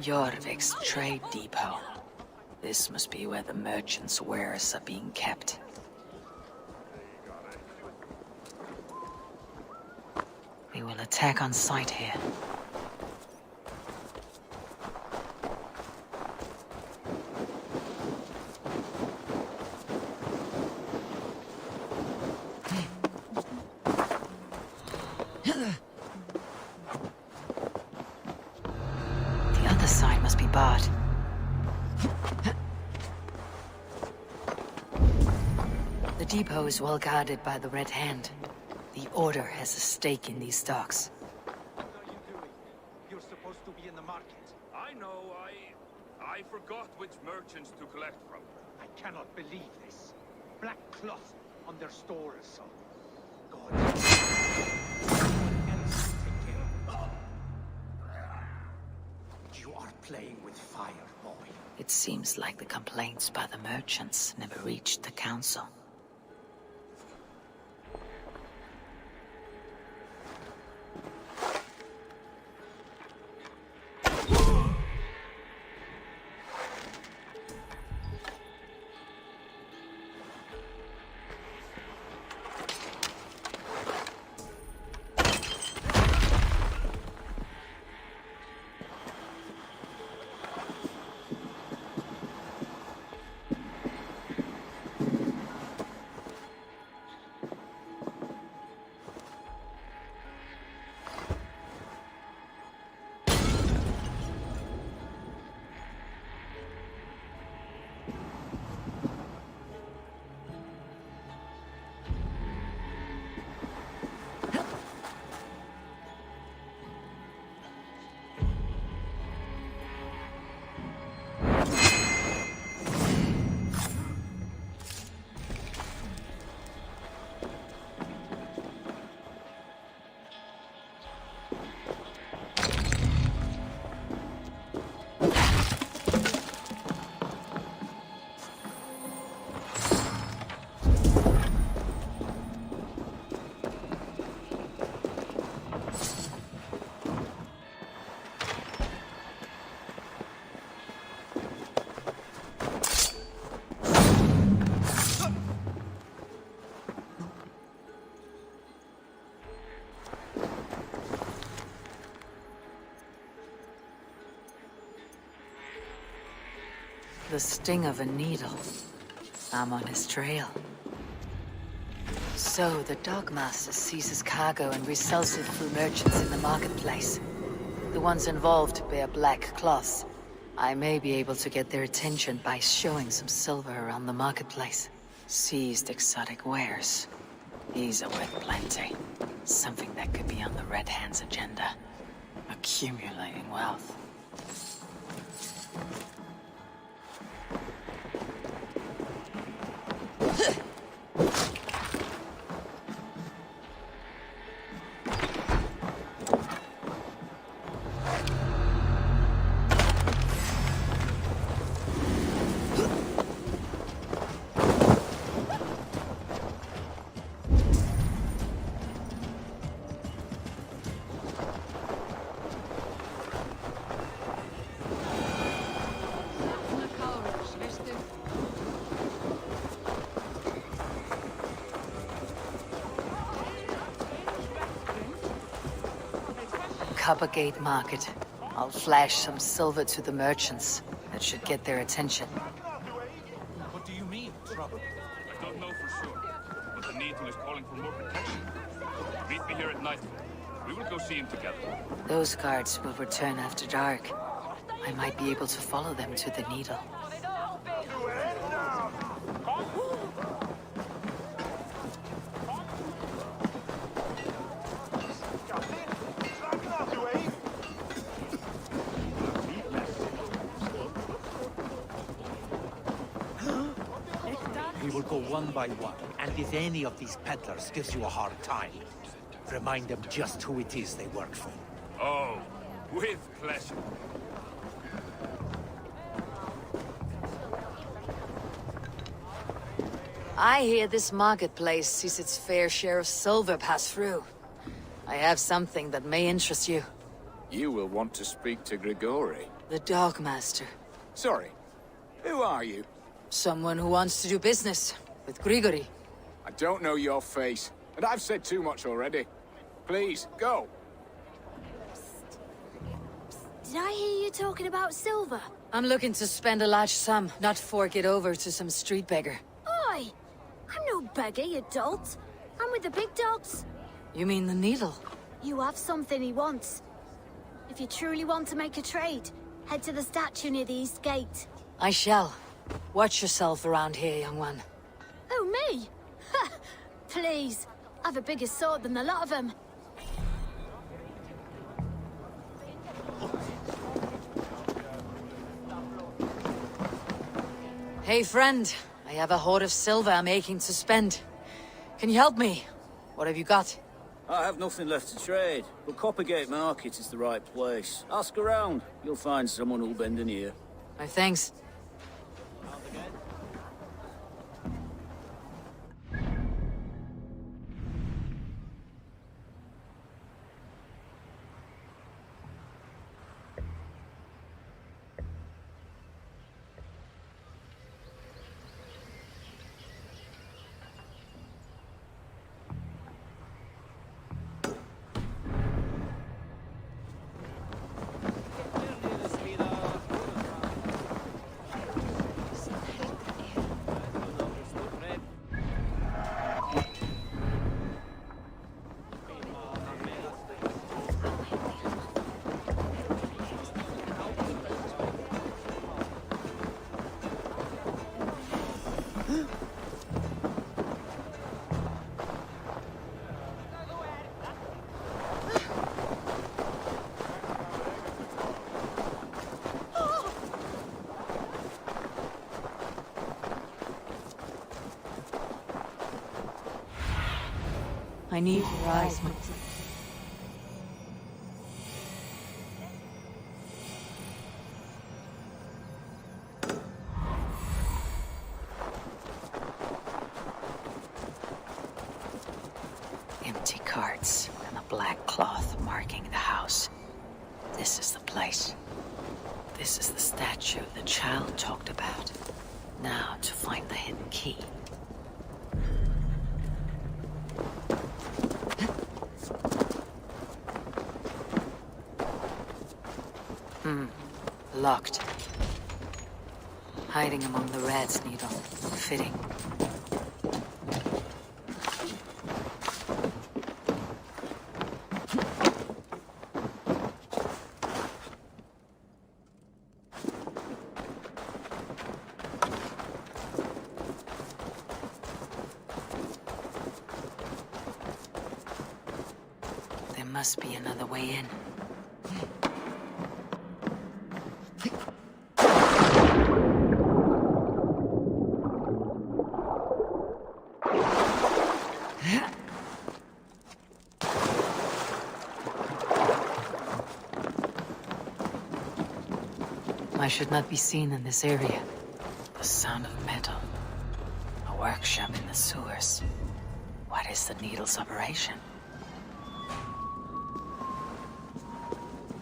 Jorvik's trade depot. This must be where the merchants' wares are being kept. We will attack on sight here. The depot is well guarded by the Red Hand. The Order has a stake in these stocks. What are you doing? You're supposed to be in the market. I know, I forgot which merchants to collect from. I cannot believe this. Black cloth on their stores. God. Someone else take care of it. You are playing with fire, boy. It seems like the complaints by the merchants never reached the council. The sting of a needle. I'm on his trail. So, the Dogmaster seizes cargo and resells it through merchants in the marketplace. The ones involved bear black cloths. I may be able to get their attention by showing some silver around the marketplace. Seized exotic wares. These are worth plenty. Something that could be on the Red Hand's agenda. Accumulating wealth. Coppergate Market. I'll flash some silver to the merchants. That should get their attention. What do you mean, trouble? I don't know for sure, but the Needle is calling for more protection. Meet me here at nightfall. We will go see him together. Those guards will return after dark. I might be able to follow them to the Needle. We will go one by one, and if any of these peddlers gives you a hard time, remind them just who it is they work for. Oh, with pleasure. I hear this marketplace sees its fair share of silver pass through. I have something that may interest you. You will want to speak to Grigori. The Dogmaster. Sorry, who are you? Someone who wants to do business with Grigori. I don't know your face, and I've said too much already. Please, go. Did I hear you talking about silver? I'm looking to spend a large sum, not fork it over to some street beggar. Oi! I'm no beggar, you dolt. I'm with the big dogs. You mean the Needle? You have something he wants. If you truly want to make a trade, head to the statue near the east gate. I shall. Watch yourself around here, young one. Oh, me? Ha! Please. I've a bigger sword than the lot of them. Hey, friend. I have a hoard of silver I'm aching to spend. Can you help me? What have you got? I have nothing left to trade, but Coppergate Market is the right place. Ask around. You'll find someone who'll bend an ear. My thanks. I need your eyes. Empty carts and a black cloth marking the house. This is the place. This is the statue the child talked about. Now to find the hidden key. Locked. Hiding among the rat's needle. Fitting. There must be another way in. I should not be seen in this area. The sound of metal. A workshop in the sewers. What is the Needle's operation?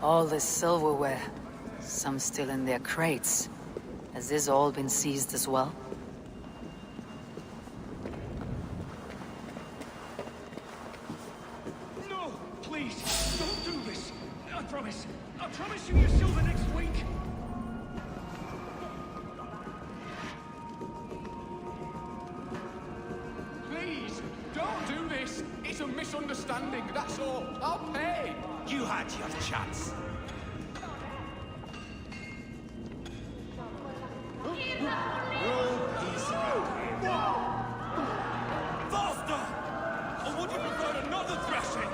All this silverware. Some still in their crates. Has this all been seized as well? No! Please! Don't do this! promise. I promise you your silver next week. Please, don't do this. It's a misunderstanding, that's all. I'll pay. You had your chance. Faster! Or would you prefer another thrashing?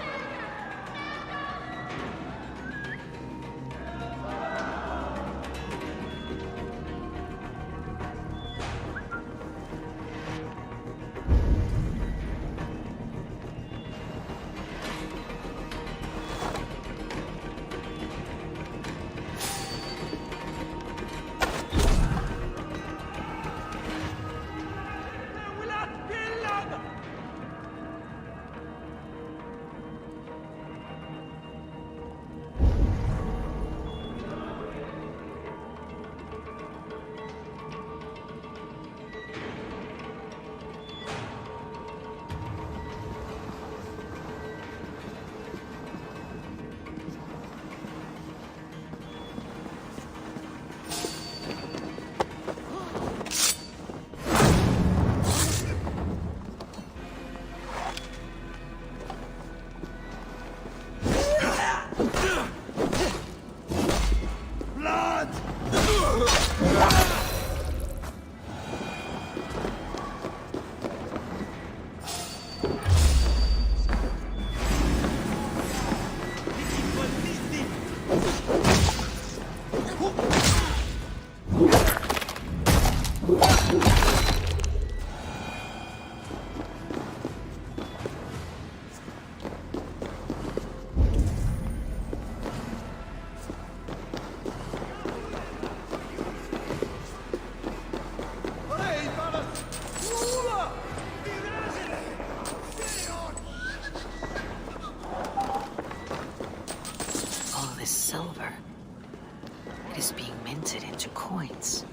Silver. It is being minted into coins.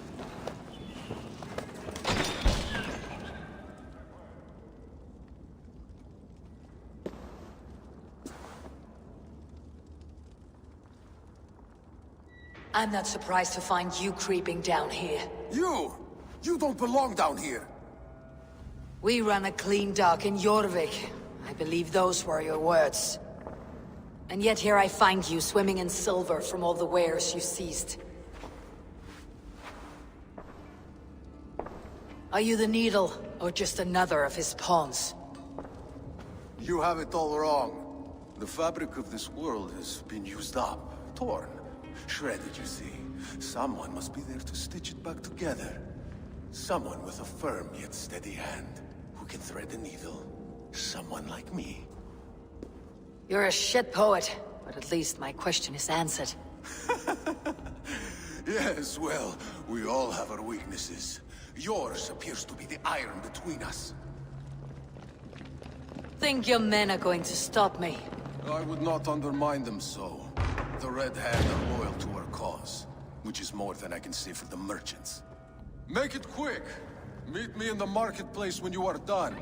I'm not surprised to find you creeping down here. You! You don't belong down here! We run a clean dock in Jorvik. I believe those were your words. And yet here I find you swimming in silver from all the wares you seized. Are you the Needle, or just another of his pawns? You have it all wrong. The fabric of this world has been used up, torn, shredded, you see. Someone must be there to stitch it back together. Someone with a firm yet steady hand, who can thread the needle. Someone like me. You're a shit poet, but at least my question is answered. Yes, well, we all have our weaknesses. Yours appears to be the iron between us. Think your men are going to stop me? I would not undermine them so. The Red Hand are loyal to our cause, which is more than I can say for the merchants. Make it quick! Meet me in the marketplace when you are done.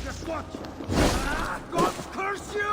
Just watch! Ah, God curse you!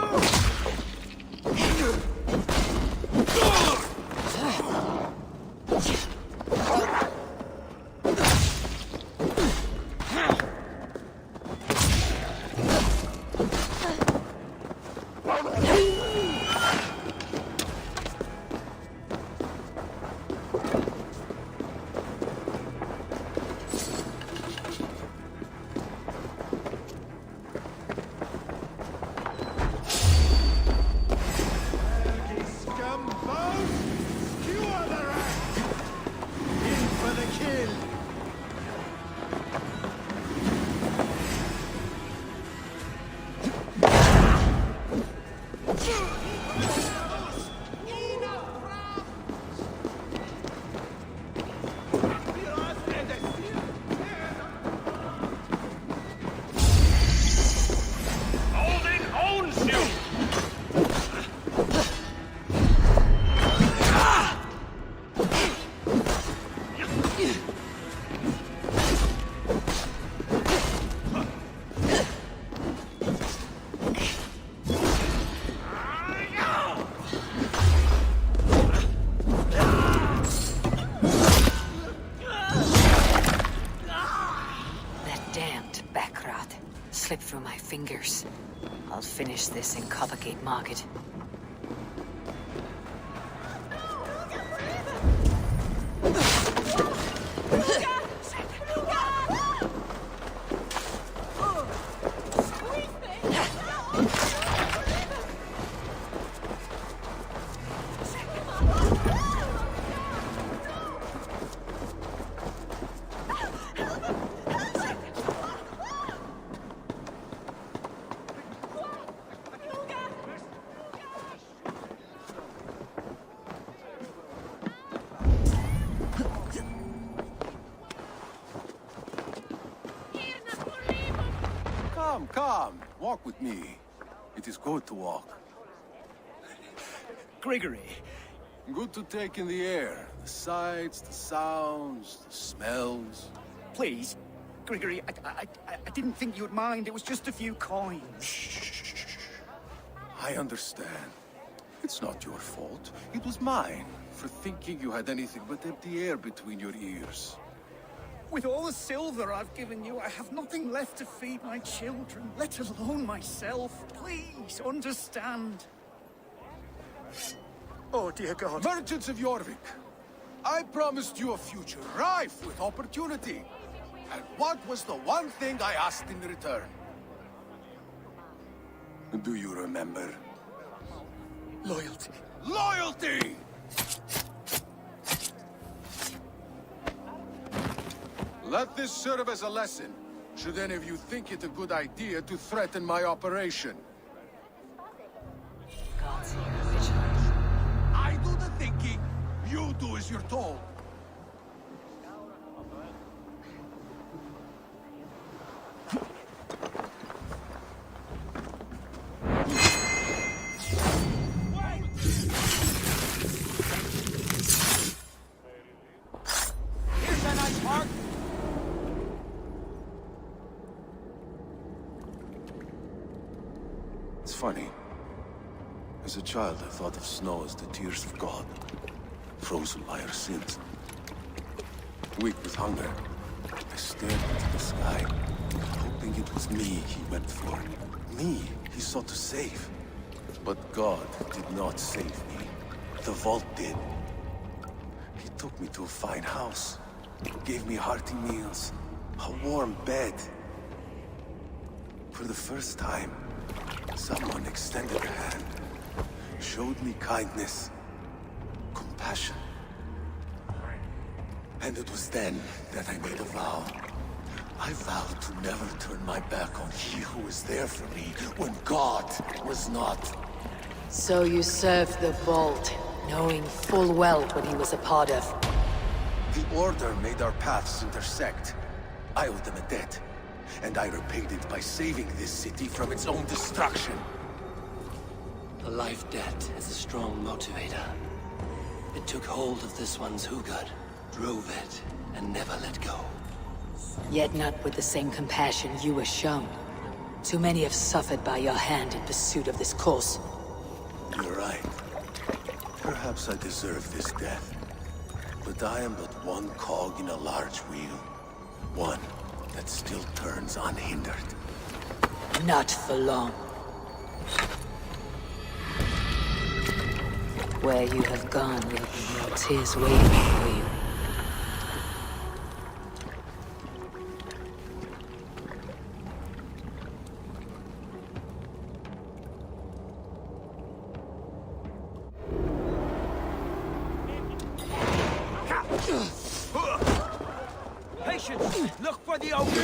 slip through my fingers. I'll finish this in Coppergate Market. Come, walk with me. It is good to walk. Gregory, Good to take in the air. The sights, the sounds, the smells. please. Gregory, I didn't think you'd mind. It was just a few coins. I understand. It's not your fault. It was mine for thinking you had anything but empty air between your ears. With all the silver I've given you, I have nothing left to feed my children, let alone myself. Please, understand. Oh, dear God. Merchants of Jorvik, I promised you a future rife with opportunity. And what was the one thing I asked in return? Do you remember? Loyalty. Loyalty! Let this serve as a lesson, should any of you think it a good idea to threaten my operation. God's here, vigilant. I do the thinking, you do as you're told. Here's a nice mark. It's funny. As a child, I thought of snow as the tears of God, frozen by our sins. Weak with hunger, I stared into the sky, hoping it was me he went for. Me he sought to save. But God did not save me. The vault did. He took me to a fine house, gave me hearty meals, a warm bed. For the first time, someone extended a hand, showed me kindness, compassion. And it was then that I made a vow. I vowed to never turn my back on he who was there for me when God was not. So you served the Vault, knowing full well what he was a part of. The Order made our paths intersect. I owed them a debt, and I repaid it by saving this city from its own destruction. A life debt is a strong motivator. It took hold of this one's Hugad, drove it, and never let go. Yet not with the same compassion you were shown. Too many have suffered by your hand in pursuit of this course. You're right. Perhaps I deserve this death. But I am but one cog in a large wheel. One that still turns unhindered. Not for long. Where you have gone will be no tears waiting for you. Patience! Look for the opening!